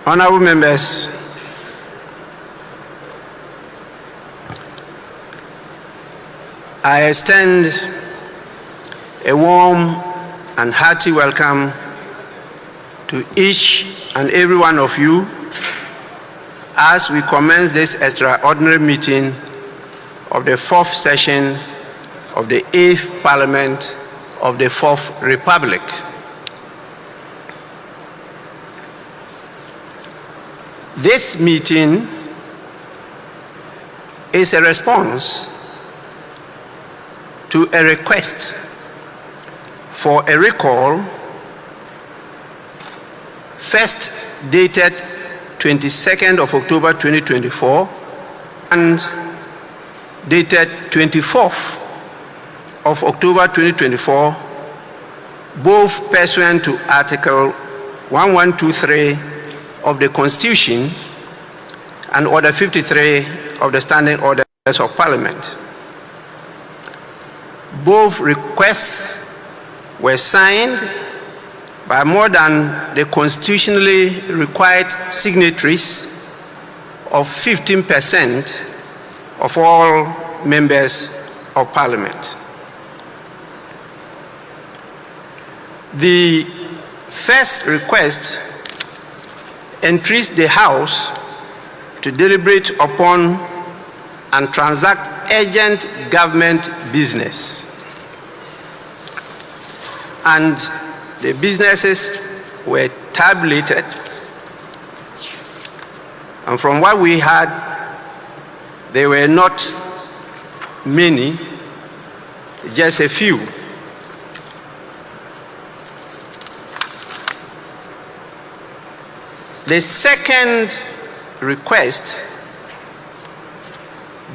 Honorable members, I extend a warm and hearty welcome to each and every one of you as we commence this extraordinary meeting of the 4th session of the 8th Parliament of the 4th Republic. This meeting is a response to a request for a recall first dated 22nd of October 2024 and dated 24th of October 2024, both pursuant to Article 1123 of the Constitution and Order 53 of the Standing Orders of Parliament. Both requests were signed by more than the constitutionally required signatories of 15% of all members of Parliament. The first request entreats the House to deliberate upon and transact urgent government business. And the businesses were tabulated. And from what we had, there were not many, just a few. The second request,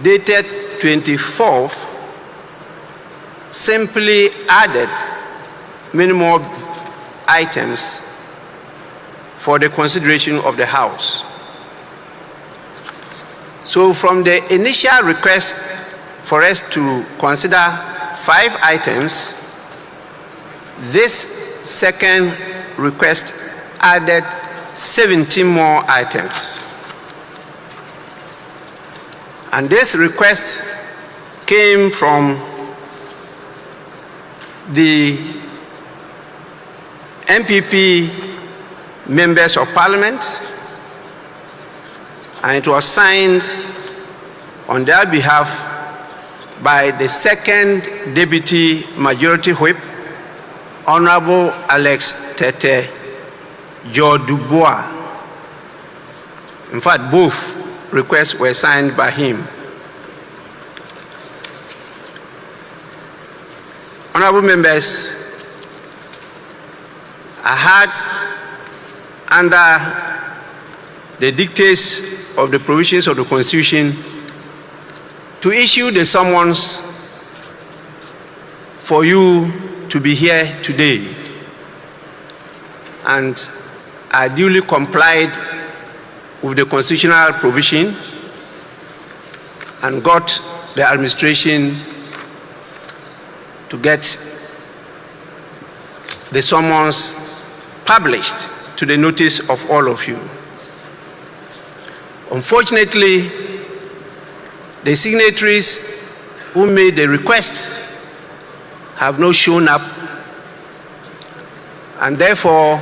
dated 24th, simply added many more items for the consideration of the House. So from the initial request for us to consider 5 items, this second request added 17 more items. And this request came from the NPP members of Parliament, and it was signed on their behalf by the second Deputy Majority Whip, Honorable Alex Tete Jodubois. In fact, both requests were signed by him. Honorable members, I had, under the dictates of the provisions of the Constitution, to issue the summons for you to be here today. And I duly complied with the constitutional provision and got the administration to get the summons published to the notice of all of you. Unfortunately, the signatories who made the request have not shown up, and therefore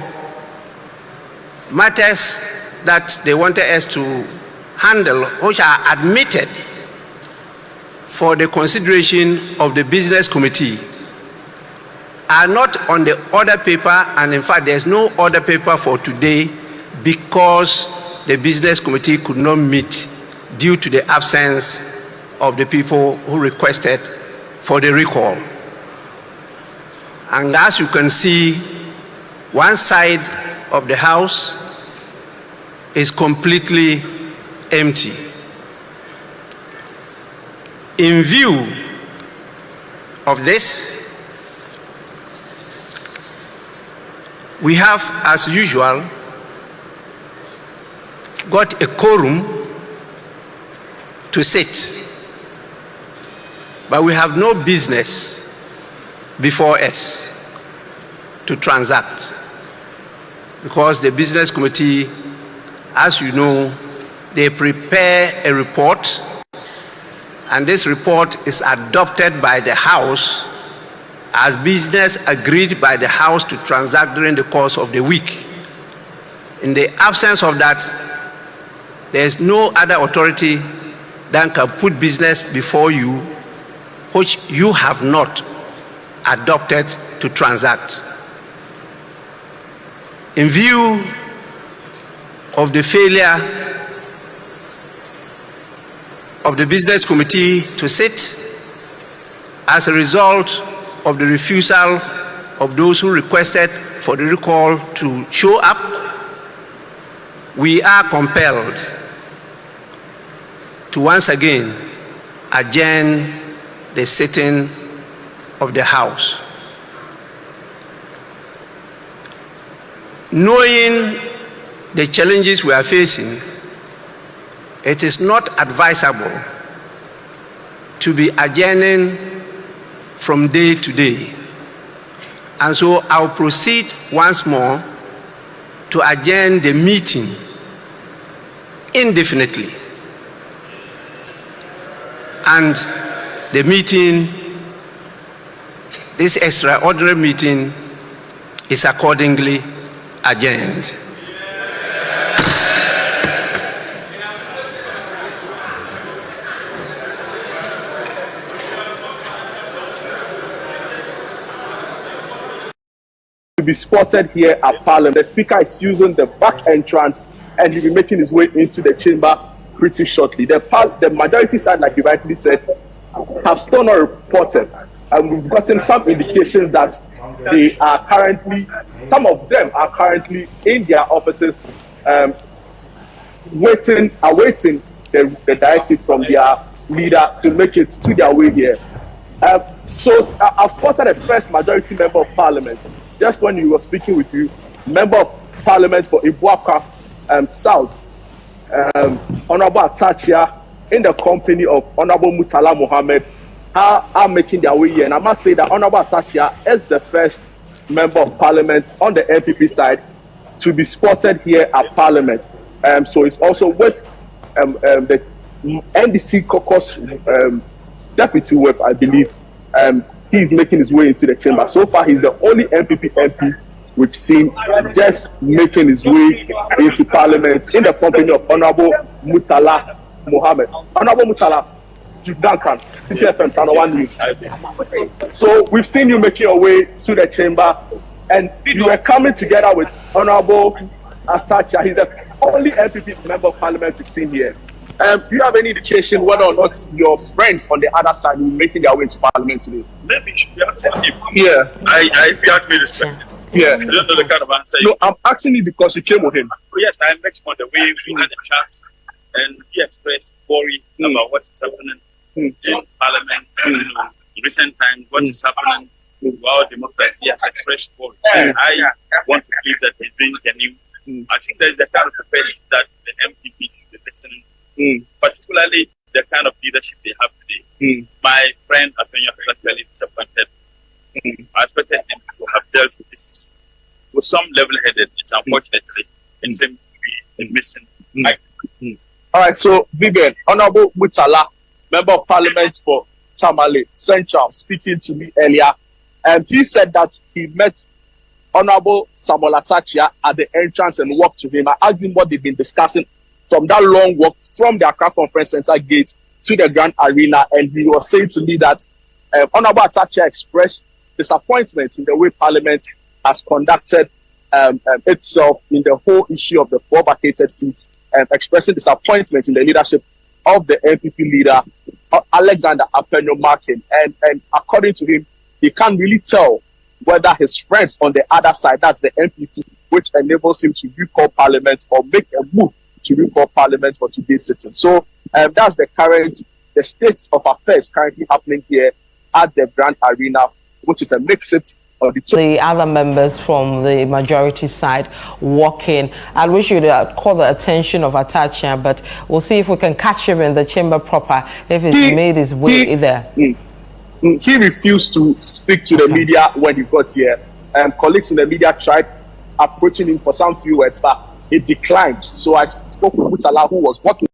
matters that they wanted us to handle, which are admitted for the consideration of the Business Committee, are not on the order paper, and in fact there's no order paper for today because the Business Committee could not meet due to the absence of the people who requested for the recall. And as you can see, one side of the House is completely empty. In view of this, we have, as usual, got a quorum to sit, but we have no business before us to transact because the Business Committee as you know, they prepare a report, and this report is adopted by the House as business agreed by the House to transact during the course of the week. In the absence of that, there is no other authority that can put business before you which you have not adopted to transact. In view of the failure of the business committee to sit, as a result of the refusal of those who requested for the recall to show up, we are compelled to once again adjourn the sitting of the House. Knowing the challenges we are facing, it is not advisable to be adjourning from day to day. And so I'll proceed once more to adjourn the meeting indefinitely. And the meeting, this extraordinary meeting, is accordingly adjourned. To be spotted here at Parliament. The Speaker is using the back entrance and he'll be making his way into the chamber pretty shortly. The majority side, like you rightly said, have still not reported, and we've gotten some indications that they are currently, some of them are currently in their offices, awaiting the directive from their leader to make it to their way here. So I've spotted a first majority member of Parliament. Just when we were speaking with you, member of Parliament for Ibuaka South, Honorable Attakyea, in the company of Honorable Murtala Mohammed, are making their way here. And I must say that Honorable Attakyea is the first member of Parliament on the NPP side to be spotted here at Parliament. So it's also with the NDC caucus deputy whip, I believe. He's making his way into the chamber. So far, he's the only NPP MP we've seen just making his way into Parliament in the company of Honorable Murtala Mohammed. Honorable Murtala, Duncan, TPFM Channel 1 Newz. So we've seen you making your way to the chamber, and you were coming together with Honorable Attakyea. He's the only NPP member of Parliament we've seen here. Do you have any indication whether or not your friends on the other side will be making their way to Parliament today? Maybe you should be asking him. Yeah. If you ask me this question. Yeah. I don't know the kind of answer. No, I'm asking you because you came with him. Oh, yes, I met him on the way. We had a chat, and he expressed his worry about what is happening in Parliament. You know, in recent times, what is happening to our democracy. He has expressed worry. I want to believe that he's being genuine. I think that is the kind of person that the MPP should be listening to, particularly the kind of leadership they have today. My friend Akroma was actually disappointed. I expected him to have dealt with this with some level-headedness. Unfortunately, it seems to be missing. All right, so Vivian, Honorable Murtala, Member of Parliament for Tamale Central, speaking to me earlier, and he said that he met Honorable Samuel Attakyea at the entrance and walked to him. I asked him what they've been discussing from that long walk from the Accra Conference Center gate to the Grand Arena, and he was saying to me that Honorable Attakyea expressed disappointment in the way Parliament has conducted itself in the whole issue of the 4 vacated seats, and expressing disappointment in the leadership of the NPP leader, Alexander Apenyo-Markin. And according to him, he can't really tell whether his friends on the other side, that's the NPP, which enables him to recall Parliament or make a move to recall Parliament for today's sitting. So that's the state of affairs currently happening here at the Grand Arena, which is a makeshift of the other members from the majority side walking. I wish you'd call the attention of Attakyea, but we'll see if we can catch him in the chamber proper if he's made his way there. He refused to speak to the media when he got here. Colleagues in the media tried approaching him for some few words, but it declined. So I spoke with Mutala, who was working